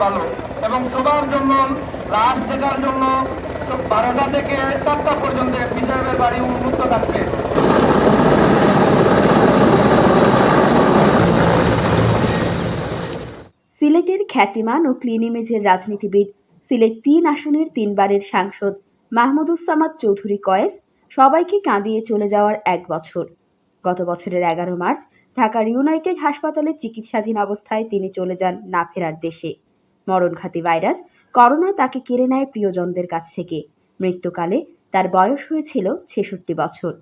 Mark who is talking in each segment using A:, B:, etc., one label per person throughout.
A: ভালো এবং সবার জন্য লাস্ট দেখার জন্য 12টা থেকে 4টা পর্যন্ত এসপি সাহেবের বাড়ি উন্মুক্ত থাকবে।
B: সিলেটের খ্যাতিমান ও ক্লিন ইমেজের রাজনীতিবিদ, সিলেট ৩ আসনের ৩ বারের সাংসদ মাহমুদুজ্জামান চৌধুরী কয়েস সবাইকে কাঁদিয়ে চলে যাওয়ার ১ বছর। গত বছরের ১১ মার্চ ঢাকার ইউনাইটেড হাসপাতালে চিকিৎসাধীন অবস্থায় তিনি চলে যান না ফেরার দেশে। মরণঘাতী ভাইরাস করোনা তাকে কেড়ে নেয় প্রিয়জনদের কাছ থেকে। মৃত্যুকালে তার বয়স হয়েছিল ৬৬ বছর।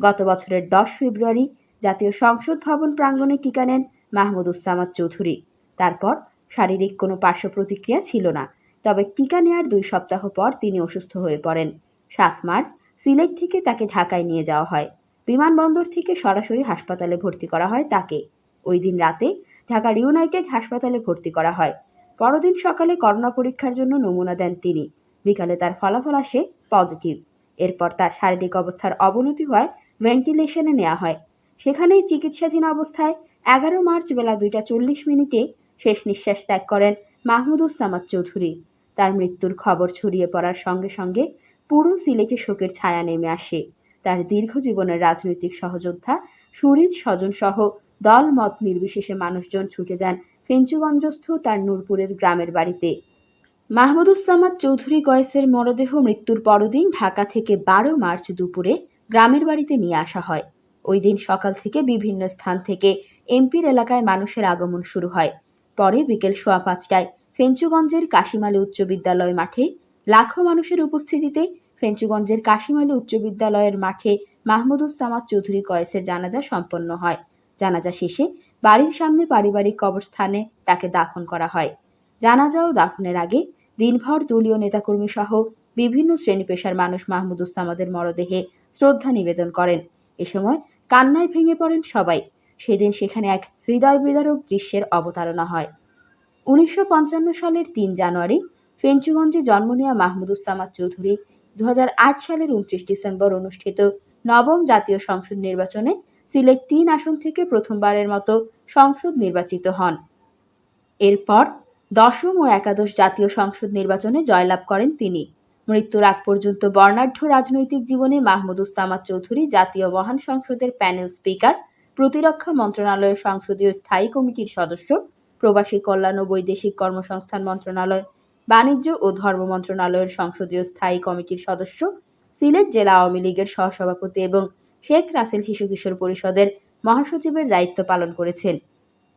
B: গত বছরের ১০ ফেব্রুয়ারি জাতীয় সংসদ ভবন প্রাঙ্গণে টিকা নেন মাহমুদুজ্জামান চৌধুরী। তারপর শারীরিক কোনো পার্শ্ব প্রতিক্রিয়া ছিল না, তবে টিকা নেয়ার ২ সপ্তাহ পর তিনি অসুস্থ হয়ে পড়েন। ৭ মার্চ সিলেট থেকে তাকে ঢাকায় নিয়ে যাওয়া হয়। বিমানবন্দর থেকে সরাসরি হাসপাতালে ভর্তি করা হয় তাকে। ওই দিন রাতে ঢাকার ইউনাইটেড হাসপাতালে ভর্তি করা হয়। পরদিন সকালে করোনা পরীক্ষার জন্য নমুনা দেন তিনি। বিকালে তার ফলাফল আসে পজিটিভ। এরপর তার শারীরিক অবস্থার অবনতি হয়, ভেন্টিলেশনে নেওয়া হয়। সেখানেই চিকিৎসাধীন অবস্থায় ১১ মার্চ বেলা ২টা ৪০ মিনিটে শেষ নিঃশ্বাস ত্যাগ করেন মাহমুদুজ্জামান চৌধুরী। তার মৃত্যুর খবর ছড়িয়ে পড়ার সঙ্গে সঙ্গে পুরো সিলেটে শোকের ছায়া নেমে আসে। তার দীর্ঘ জীবনের রাজনৈতিক সহযোদ্ধা, সুহৃদ স্বজন সহ দল মত নির্বিশেষে মানুষজন ছুটে যান ফেঞ্চুগঞ্জস্থ তার নূরপুরের গ্রামের বাড়িতে। মাহমুদুজ্জামান চৌধুরী কয়েসের মরদেহ মৃত্যুর পরদিন ঢাকা থেকে ১২ মার্চ দুপুরে গ্রামের বাড়িতে নিয়ে আসা হয়। ওই দিন সকাল থেকে বিভিন্ন স্থান থেকে এমপির এলাকায় মানুষের আগমন শুরু হয়। পরে বিকেল ৫:১৫টায় ফেঞ্চুগঞ্জের কাশিমালী উচ্চ বিদ্যালয় মাঠে লাখো মানুষের উপস্থিতিতে ফেঞ্চুগঞ্জের কাশিমালী উচ্চ বিদ্যালয়ের মাঠে মাহমুদুজ্জামান চৌধুরী কয়েসের জানাজা সম্পন্ন হয়। জানাজা শেষে বাড়ির সামনে পারিবারিক কবরস্থানে তাকে দাফন করা হয়। জানাজা ও দাফনের আগে দিনভর দলীয় নেতাকর্মী সহ বিভিন্ন শ্রেণী পেশার মানুষ মাহমুদুজ্জামানের মরদেহে শ্রদ্ধা নিবেদন করেন। এ সময় কান্নায় ভেঙে পড়েন সবাই। সেদিন সেখানে এক হৃদয় বিদারক দৃশ্যের অবতারণা হয়। ১৯৫৫ সালের ৩ জানুয়ারি ফেঞ্চুগঞ্জে জন্ম নেওয়া মাহমুদুজ্জামান চৌধুরী ২০০৮ সালের ২৯ ডিসেম্বর অনুষ্ঠিত নবম জাতীয় সংসদ নির্বাচনে সিলেট ৩ আসন থেকে প্রথমবারের মতো সংসদ নির্বাচিত হন। এরপর দশম ও একাদশ জাতীয় সংসদ নির্বাচনে জয়লাভ করেন তিনি। মৃত্যুর আগ পর্যন্ত বর্ণাঢ্য রাজনৈতিক জীবনে মাহমুদুজ্জামান চৌধুরী জাতীয় মহান সংসদের প্যানেল স্পিকার, প্রতিরক্ষা মন্ত্রণালয়ের সংসদীয় স্থায়ী কমিটির সদস্য, প্রবাসী কল্যাণ ও বৈদেশিক কর্মসংস্থান মন্ত্রণালয়, বাণিজ্য ও ধর্ম মন্ত্রণালয়ের সংসদীয় স্থায়ী কমিটির সদস্য, সিলেট জেলা আওয়ামী লীগের সহসভাপতি এবং শেখ রাসেল শিশু কিশোর পরিষদের মহাসচিবের দায়িত্ব পালন করেছেন।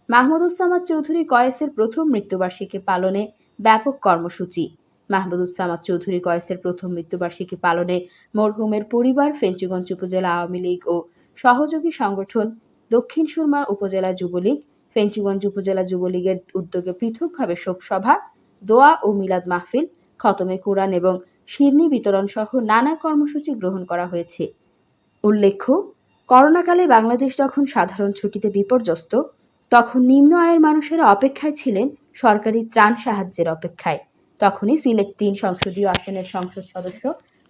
B: মাহমুদুজ্জামান চৌধুরী কয়েসের প্রথম মৃত্যুবার্ষিকী পালনে ব্যাপক কর্মসূচি। মাহমুদুজ্জামান চৌধুরী কয়েসের প্রথম মৃত্যুবার্ষিকী পালনে মরহুমের পরিবার, ফেঞ্চুগঞ্জ উপজেলা আওয়ামী লীগ ও সহযোগী সংগঠন, দক্ষিণ সুরমা উপজেলা যুবলীগ, ফেঞ্চুগঞ্জ উপজেলা যুবলীগের উদ্যোগে পৃথকভাবে শোকসভা, দোয়া ও মিলাদ মাহফিল, খতমে কোরআন এবং শিরনি বিতরণ সহ নানা কর্মসূচি গ্রহণ করা হয়েছে। উল্লেখ্য, করোনাকালে বাংলাদেশ যখন সাধারণ ছুটিতে বিপর্যস্ত, তখন নিম্ন আয়ের মানুষেরা অপেক্ষায় ছিলেন সরকারি ত্রাণ সাহায্যের অপেক্ষায়। তখনই সিলেট ৩ সংসদীয় আসনের সংসদ সদস্য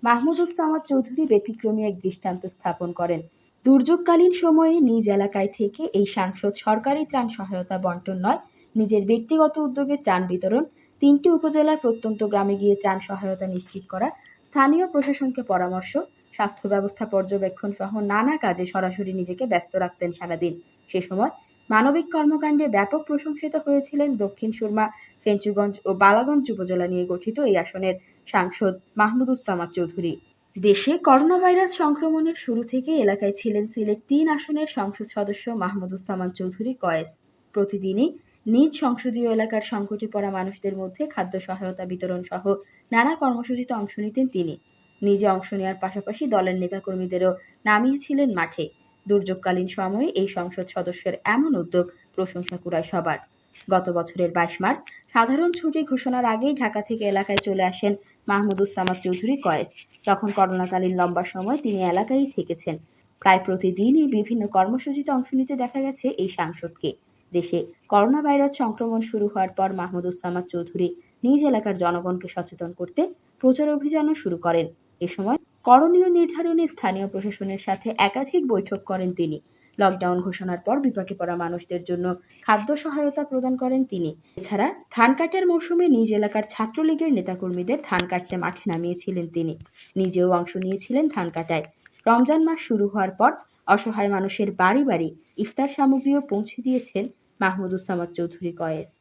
B: মাহমুদুজ্জামান চৌধুরী ব্যতিক্রমী এক দৃষ্টান্ত স্থাপন করেন। দুর্যোগকালীন সময়ে নিজ এলাকায় থেকে এই সাংসদ সরকারি ত্রাণ সহায়তা বন্টন নয়, নিজের ব্যক্তিগত উদ্যোগে ত্রাণ বিতরণ, ৩টি উপজেলার প্রত্যন্ত গ্রামে গিয়ে ত্রাণ সহায়তা নিশ্চিত করা, স্থানীয় প্রশাসনকে পরামর্শ, স্বাস্থ্য ব্যবস্থা পর্যবেক্ষণ সহ নানা কাজে সরাসরি নিজেকে ব্যস্ত রাখতেন সারাদিন। সে সময় মানবিক কর্মকাণ্ডে ব্যাপক প্রশংসিত হয়েছিলেন দক্ষিণ সুরমা, ফেঞ্চুগঞ্জ ও বালাগঞ্জ উপজেলা নিয়ে গঠিত এই আসনের সাংসদ মাহমুদুজ্জামান চৌধুরী। দেশে করোনা ভাইরাস সংক্রমণের শুরু থেকে এলাকায় ছিলেন সিলেট ৩ আসনের সংসদ সদস্য মাহমুদুজ্জামান চৌধুরী কয়েস। প্রতিদিনই নিজ সংসদীয় এলাকার সংকটে পড়া মানুষদের মধ্যে খাদ্য সহায়তা বিতরণ সহ নানা কর্মসূচিতে অংশ নিতেন তিনি। নিজে অংশ নেওয়ার পাশাপাশি দলের নেতাকর্মীদেরও নামিয়েছিলেন মাঠে। দুর্যোগকালীন সময়ে এই সংসদ সদস্যের এমন উদ্যোগ প্রশংসা কুড়ায় সবার। গত বছরের ২২ মার্চ সাধারণ ছুটি ঘোষণার আগেই ঢাকা থেকে এলাকায় চলে আসেন মাহমুদুজ্জামান চৌধুরী কয়েস। তখন করোনাকালীন লম্বা সময় তিনি এলাকায়ই থেকেছেন। প্রায় প্রতিদিনই বিভিন্ন কর্মসূচিতে অংশ নিতে দেখা গেছে এই সাংসদকে। দেশে করোনা ভাইরাস সংক্রমণ শুরু হওয়ার পর মাহমুদুজ্জামান চৌধুরী নিজ এলাকার জনগণকে সচেতন করতে প্রচার অভিযানও শুরু করেন। এ সময় করণীয় নির্ধারণে স্থানীয় প্রশাসনের সাথে একাধিক বৈঠক করেন তিনি। লকডাউন ঘোষণার পর বিপাকে পড়া মানুষদের জন্য খাদ্য সহায়তা প্রদান করেন তিনি। এছাড়া ধান কাটার মৌসুমে নিজ এলাকার ছাত্রলীগের নেতাকর্মীদের ধান কাটতে মাঠে নামিয়েছিলেন তিনি। নিজেও অংশ নিয়েছিলেন ধান কাটায়। রমজান মাস শুরু হওয়ার পর অসহায় মানুষের বাড়ি বাড়ি ইফতার সামগ্রীও পৌঁছে দিয়েছেন মাহমুদুস সামাদ চৌধুরী কয়েস।